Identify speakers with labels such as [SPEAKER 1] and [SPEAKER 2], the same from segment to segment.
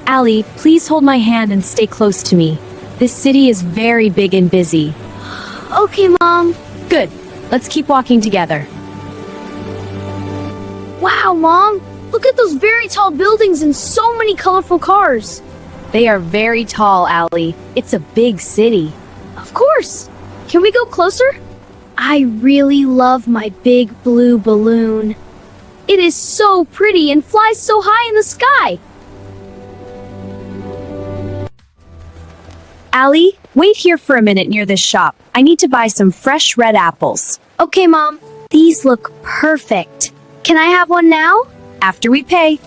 [SPEAKER 1] Ali, please hold my hand and stay close to me. This city is very big and busy.
[SPEAKER 2] Okay, Mom.
[SPEAKER 1] Good. Let's keep walking together.
[SPEAKER 2] Wow, Mom. Look at those very tall buildings and so many colorful cars.
[SPEAKER 1] They are very tall, Ali. It's a big city.
[SPEAKER 2] Of course. Can we go closer? I really love my big blue balloon. It is so pretty and flies so high in the sky.
[SPEAKER 1] Ali, wait here for a minute near this shop. I need to buy some fresh red apples.
[SPEAKER 2] Okay, Mom. These look perfect. Can I have one now?
[SPEAKER 1] After we pay.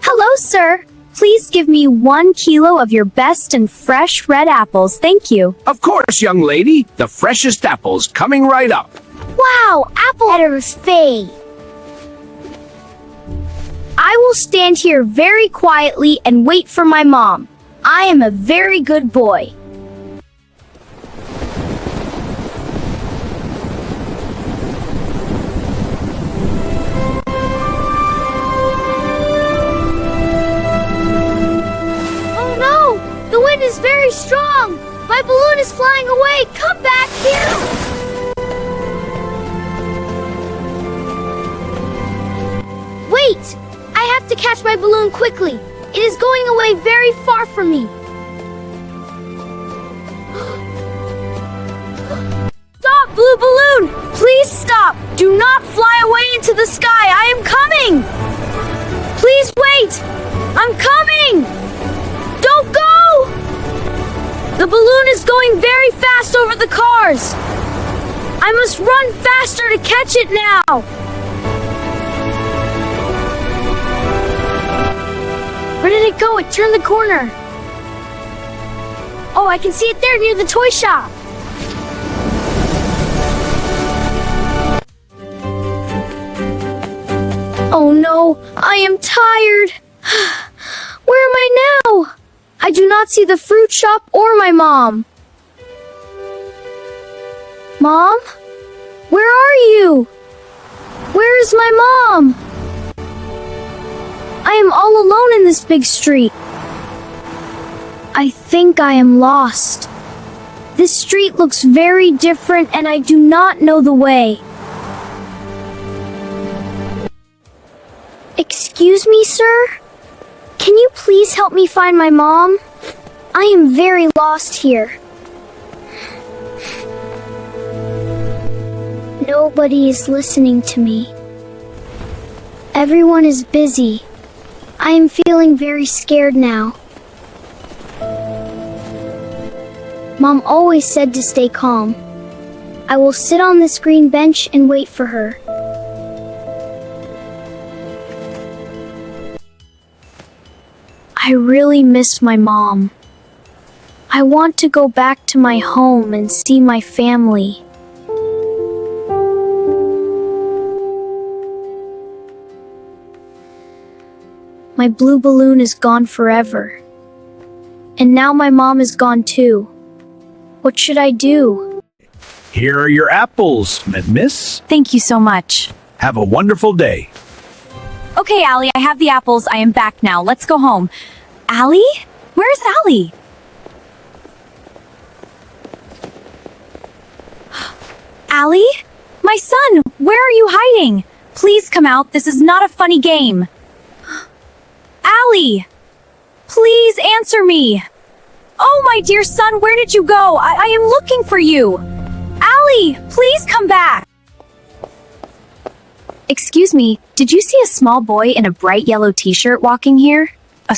[SPEAKER 2] Hello, sir. Please give me 1 kilo of your best and fresh red apples. Thank you.
[SPEAKER 3] Of course, young lady. The freshest apples coming right up.
[SPEAKER 2] Wow, apple editor's fay. I will stand here very quietly and wait for my mom. I am a very good boy. Oh no! The wind is very strong! My balloon is flying away! Come back here! Wait! I have to catch my balloon quickly. It is going away very far from me. Stop, blue balloon! Please stop! Do not fly away into the sky! I am coming! Please wait! I'm coming! Don't go! The balloon is going very fast over the cars. I must run faster to catch it now. Where did it go? It turned the corner. Oh, I can see it there near the toy shop. Oh no, I am tired. Where am I now? I do not see the fruit shop or my mom. Mom? Where are you? Where is my mom? I am all alone in this big street. I think I am lost. This street looks very different and I do not know the way. Excuse me, sir? Can you please help me find my mom? I am very lost here. Nobody is listening to me. Everyone is busy. I am feeling very scared now. Mom always said to stay calm. I will sit on this green bench and wait for her. I really miss my mom. I want to go back to my home and see my family. My blue balloon is gone forever. And now my mom is gone too. What should I do?
[SPEAKER 3] Here are your apples, miss.
[SPEAKER 1] Thank you so much.
[SPEAKER 3] Have a wonderful day.
[SPEAKER 1] Okay, Ali, I have the apples. I am back now. Let's go home. Ali? Where's Ali? Ali? My son, where are you hiding? Please come out. This is not a funny game. Ali! Please answer me! Oh, my dear son, where did you go? I am looking for you! Ali, please come back! Excuse me, did you see a small boy in a bright yellow t-shirt walking here?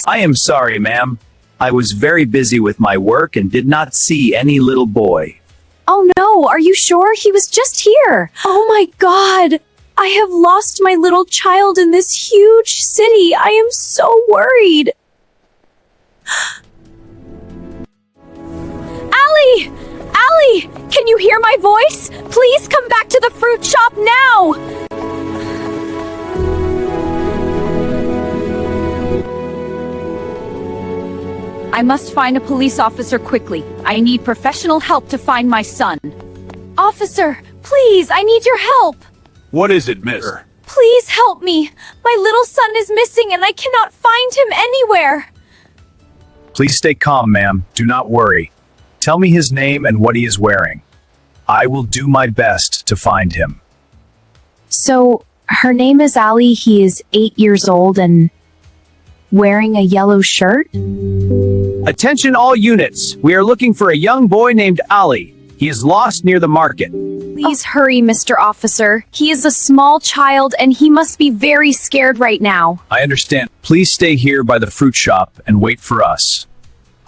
[SPEAKER 3] I am sorry, ma'am. I was very busy with my work and did not see any little boy.
[SPEAKER 1] Oh no, are you sure? He was just here! Oh my god! I have lost my little child in this huge city. I am so worried. Ali! Ali! Can you hear my voice? Please come back to the fruit shop now! I must find a police officer quickly. I need professional help to find my son. Officer, please, I need your help.
[SPEAKER 3] What is it, miss?
[SPEAKER 1] Please help me. My little son is missing and I cannot find him anywhere.
[SPEAKER 3] Please stay calm, ma'am. Do not worry. Tell me his name and what he is wearing. I will do my best to find him.
[SPEAKER 1] So, her name is Ali. He is 8 years old and wearing a yellow shirt?
[SPEAKER 3] Attention all units. We are looking for a young boy named Ali. He is lost near the market.
[SPEAKER 1] Please hurry, Mr. Officer. He is a small child and he must be very scared right now.
[SPEAKER 3] I understand. Please stay here by the fruit shop and wait for us.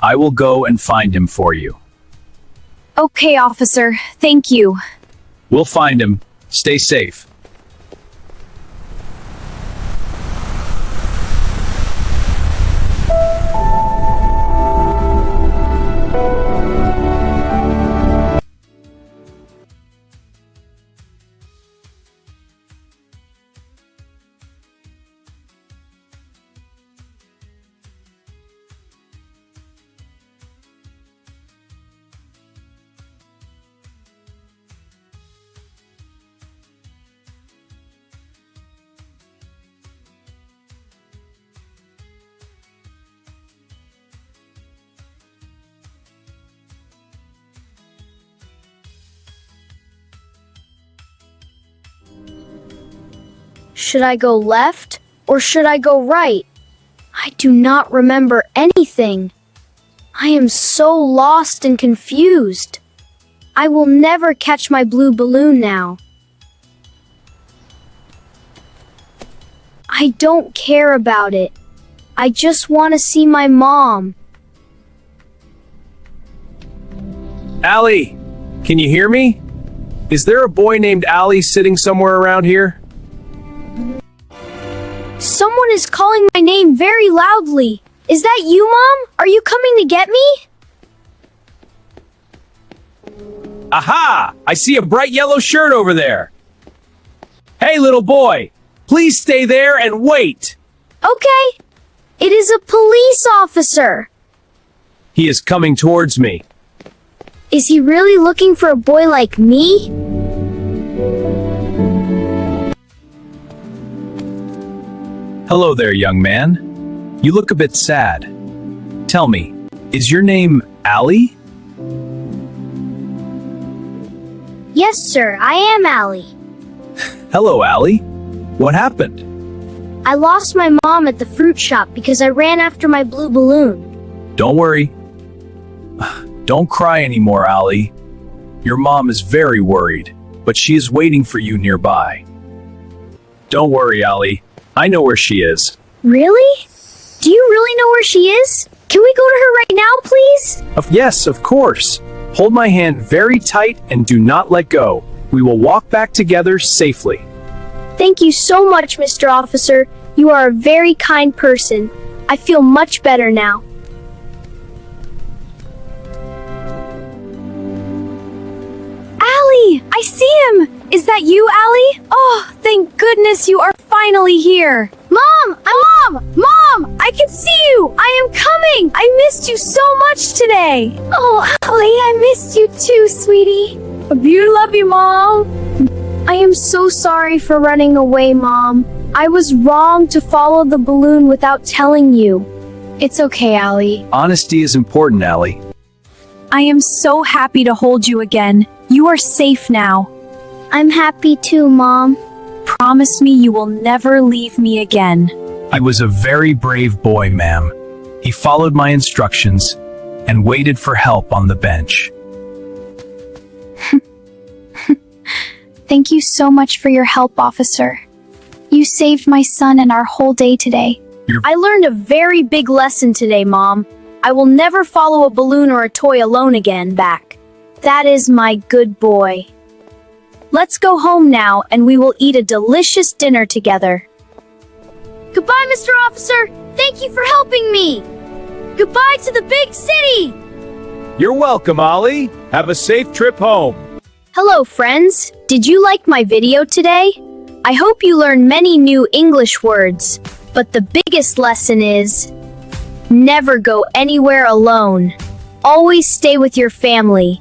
[SPEAKER 3] I will go and find him for you.
[SPEAKER 1] Okay, officer. Thank you.
[SPEAKER 3] We'll find him. Stay safe.
[SPEAKER 2] Should I go left or should I go right? I do not remember anything. I am so lost and confused. I will never catch my blue balloon now. I don't care about it. I just want to see my mom.
[SPEAKER 3] Ali, can you hear me? Is there a boy named Ali sitting somewhere around here?
[SPEAKER 2] Someone is calling my name very loudly. Is that you, Mom? Are you coming to get me?
[SPEAKER 3] Aha! I see a bright yellow shirt over there. Hey, little boy, please stay there and wait.
[SPEAKER 2] Okay. It is a police officer.
[SPEAKER 3] He is coming towards me.
[SPEAKER 2] Is he really looking for a boy like me?
[SPEAKER 3] Hello there, young man. You look a bit sad. Tell me, is your name Ali?
[SPEAKER 2] Yes, sir, I am Ali.
[SPEAKER 3] Hello, Ali. What happened?
[SPEAKER 2] I lost my mom at the fruit shop because I ran after my blue balloon.
[SPEAKER 3] Don't worry. Don't cry anymore, Ali. Your mom is very worried, but she is waiting for you nearby. Don't worry, Ali. I know where she is.
[SPEAKER 2] Really? Do you really know where she is? Can we go to her right now, please?
[SPEAKER 3] Yes, of course. Hold my hand very tight and do not let go. We will walk back together safely.
[SPEAKER 2] Thank you so much, Mr. Officer. You are a very kind person. I feel much better now.
[SPEAKER 1] Ali! I see him! Is that you, Ali? Oh, thank goodness you are finally here.
[SPEAKER 2] Mom!
[SPEAKER 1] Mom! I can see you! I am coming! I missed you so much today!
[SPEAKER 2] Oh, Ali, I missed you too, sweetie.
[SPEAKER 1] You love you, Mom!
[SPEAKER 2] I am so sorry for running away, Mom. I was wrong to follow the balloon without telling you.
[SPEAKER 1] It's okay, Ali.
[SPEAKER 3] Honesty is important, Ali.
[SPEAKER 1] I am so happy to hold you again. You are safe now.
[SPEAKER 2] I'm happy too, Mom.
[SPEAKER 1] Promise me you will never leave me again.
[SPEAKER 3] I was a very brave boy, ma'am. He followed my instructions and waited for help on the bench.
[SPEAKER 1] Thank you so much for your help, officer. You saved my son and our whole day today.
[SPEAKER 2] I learned a very big lesson today, Mom. I will never follow a balloon or a toy alone again back. That is my good boy. Let's go home now and we will eat a delicious dinner together. Goodbye, Mr. Officer. Thank you for helping me. Goodbye to the big city.
[SPEAKER 3] You're welcome, Ali. Have a safe trip home.
[SPEAKER 2] Hello, friends. Did you like my video today? I hope you learned many new English words, but the biggest lesson is never go anywhere alone. Always stay with your family.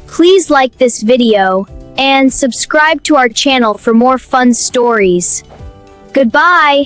[SPEAKER 2] Please like this video and subscribe to our channel for more fun stories. Goodbye.